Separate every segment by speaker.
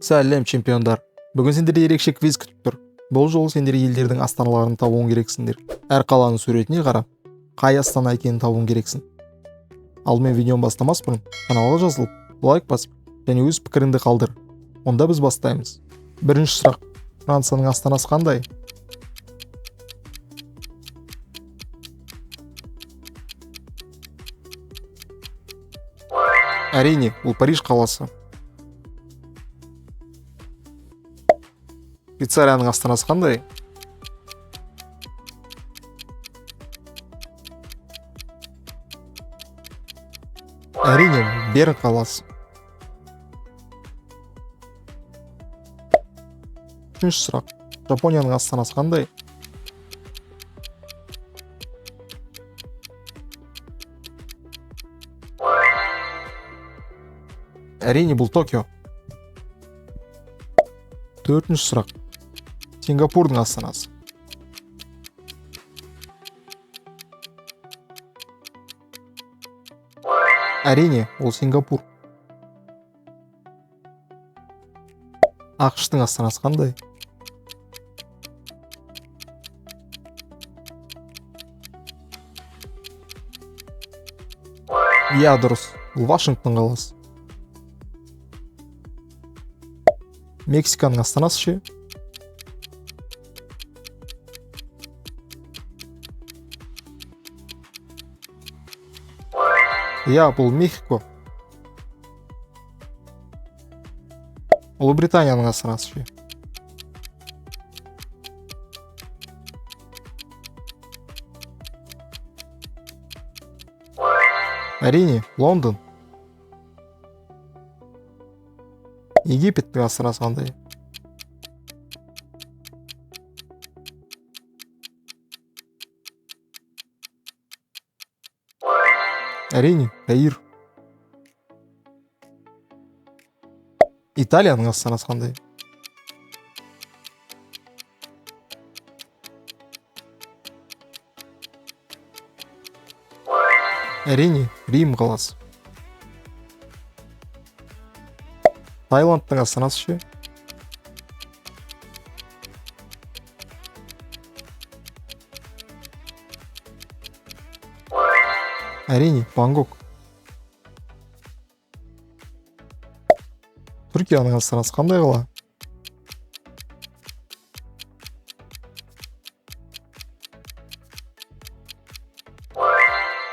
Speaker 1: Сәлем чемпиондар. Бүгін сендерді ерекше квиз күтіп тұр. Бұл жолы сендер елдердің астаналарын табуың керексіңдер. Әр қаланың суретіне қарап, қай астана екенін табуың керексің. Алдымен видеоны бастамас бұрын каналға жазылып, лайк басып, және өз пікіріңді қалдыр. Онда біз бастаймыз. Бірінші сұрақ. Францияның астанасы қандай? Әрине, бұл Париж қаласы. Швейцарияның астанасы қандай? Әрине, Берн қаласы. Үшінші сұрақ. Жапонияның астанасы қандай? Әрине, бұл Токио. Төртінші сұрақ. Сингапурдың астанасы. Әрине, ол Сингапур. ақш-тың астанасы қандай? Иә, дұрыс. Бұл Вашингтон қаласы. Мексиканың астанасы ше? Иә, бұл Мехико. Ұлыбританияның астанасы ше? Әрине, Лондон. Египеттің астанасы қандай? Әрине, Каир. Италияның астанасы қандай? Әрине, Рим қаласы. Таиландтың астанасы ше? Әрине, Бангкок. Түркияның астанасы қандай қала?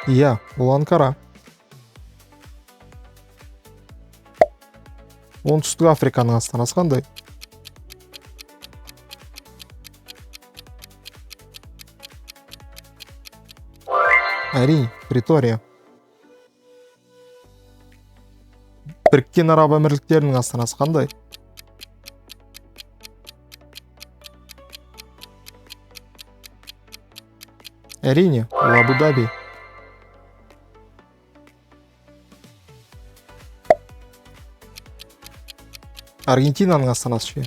Speaker 1: Иә, бұл Анкара. Оңтүстік Африканың астанасы қандай? Әрине, Притория. Біріккен Араб Әмірліктерінің астанасы қандай? Әрине, ол Абу-Даби. Аргентинаның астанасы ше?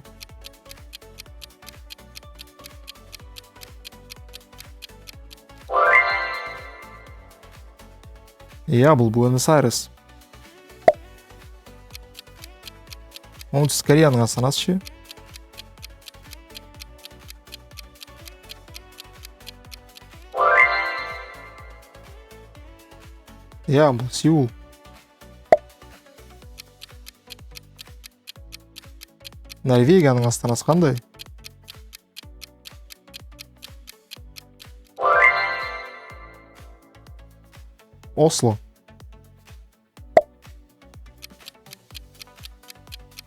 Speaker 1: Иә, бұл Буэнос-Айрес. Оңтүстік Кореяның астанасы ше? Иә, бұл Сеул. Норвегияның астанасы қандай? Осло.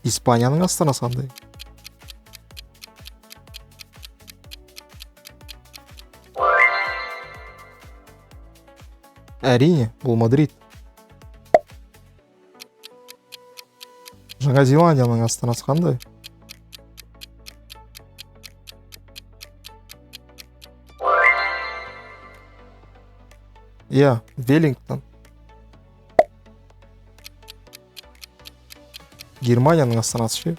Speaker 1: Испанияның астанасы қандай? Әрине, бұл Мадрид. Жаңа Зеландияның астанасы қандай? Иә, Веллингтон. Германияның астанасы ше?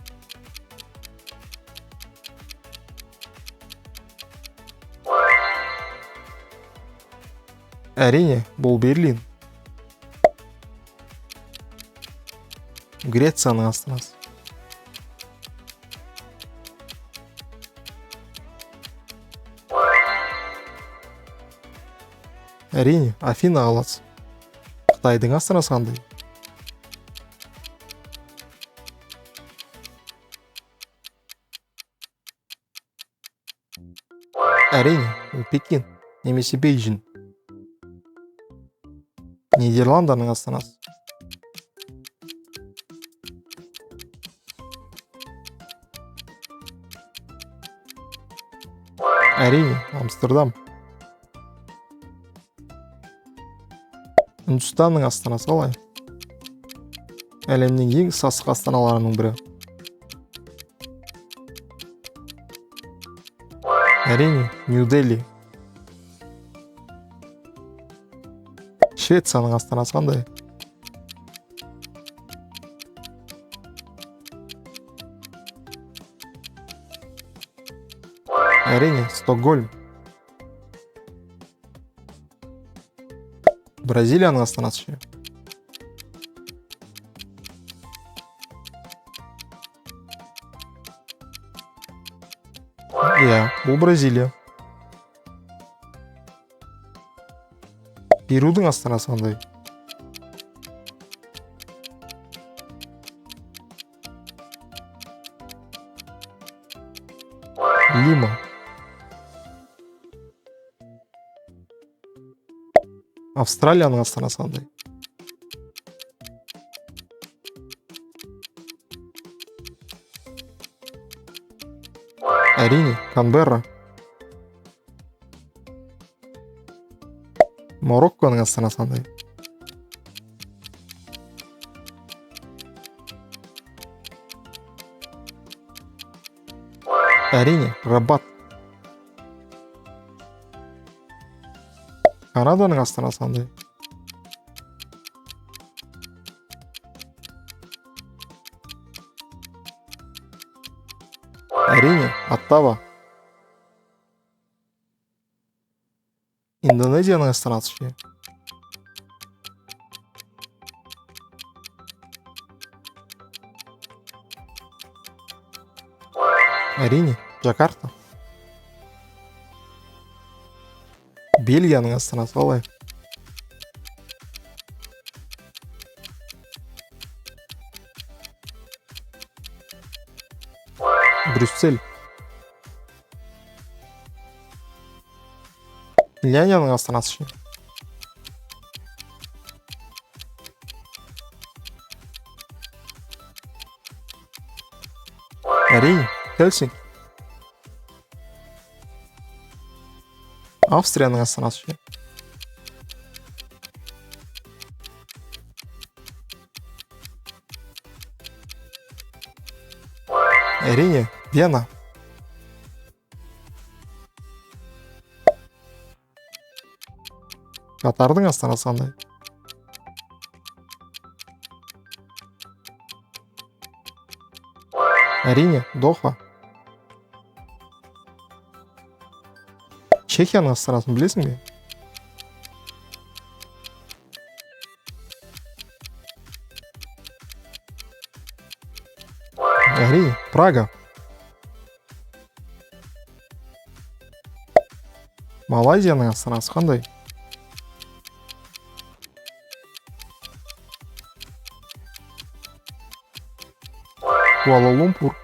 Speaker 1: Әрине, бұл Берлин. Грецияның астанасы. Әрине, Афина қаласы. Қытайдың астанасы қандай? Әрине, ол Пекин, немесе Бейжің. Нидерландының астанасы. Әрине, Амстердам. Үндістанның астанасы қалай? Әлемнің ең сасық астаналарының бірі. Әрине, Нью-Дели. Швецияның астанасы қандай? Әрине, Стокгольм. Бразилияның астанасы ше? Иә, бұл Бразилия. Перудің астанасы қандай? Лима. Австралияның астанасы қандай? Әрине, Канберра. Марокконың астанасы қандай? Әрине, Рабат. Канаданың астанасы қандай? Әрине, Оттава. Индонезияның астанасы ше? Әрине, Джакарта. Бельгияның астанасы қалай? Брюссель. Финляндияның астанасы ше? Әрине, Хельсинки. Австрияның астанасы ше? Әрине, Вена. Катардың астанасы қандай? Әрине, Доха. Чехияның астанасын білесің бе? Әрине, Прага. Малайзияның астанасы қандай? Куала-Лумпур.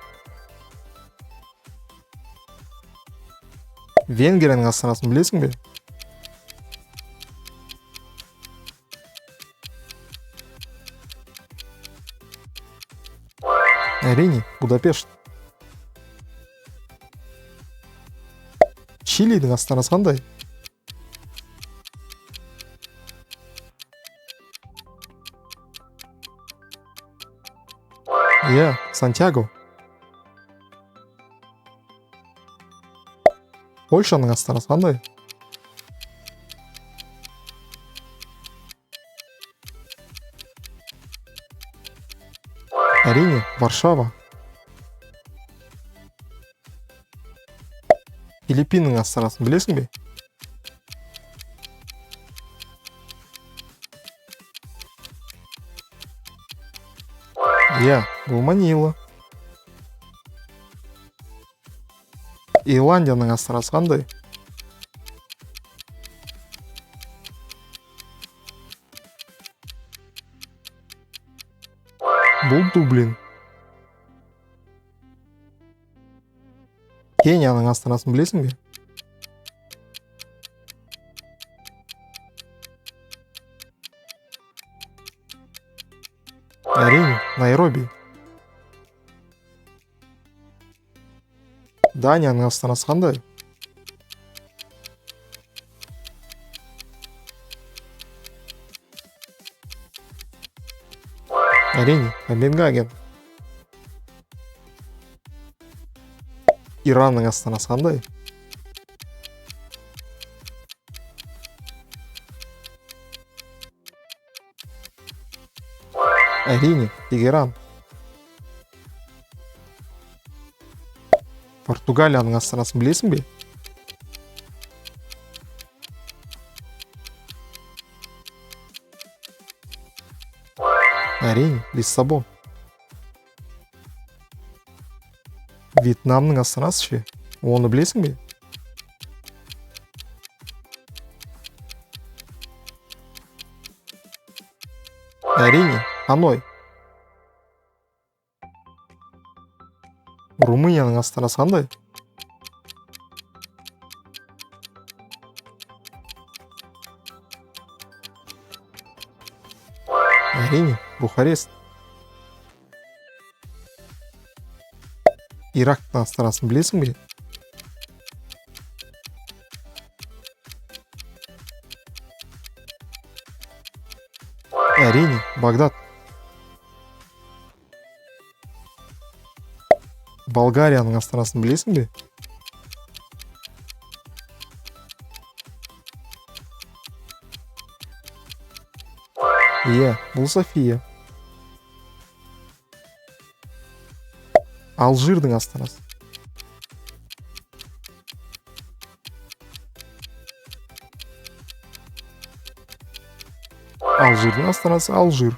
Speaker 1: Венгрияның астанасын білесің бе? Әрине, Будапешт. Чилидің астанасы қандай? Иә, Сантьяго. Польшаның астанасы қандай? Әрине, Варшава. Филиппиннің астанасын білесің бе? Иә, бұл Манила. Ирландияның астанасы қандай? Дублин. Кенияның астанасын білесің бе? Әрине, Найроби. Данияның астанасы қандай? Әрине, Копенгаген. Иранның астанасы қандай? Әрине, Тегеран. Португалияның астанасын білесің бе? Әрине, Лиссабон. Вьетнамның астанасы ше? Оны білесің бе? Әрине, Ханой. Румынияның астанасы қандай? Әрине, Бухарест. Ирактың астанасын білесің бе? Әрине, Багдад. Болгарияның астанасын білесің бе? Иә, бұл София. Алжирдің астанасы. Алжирдің астанасы Алжир.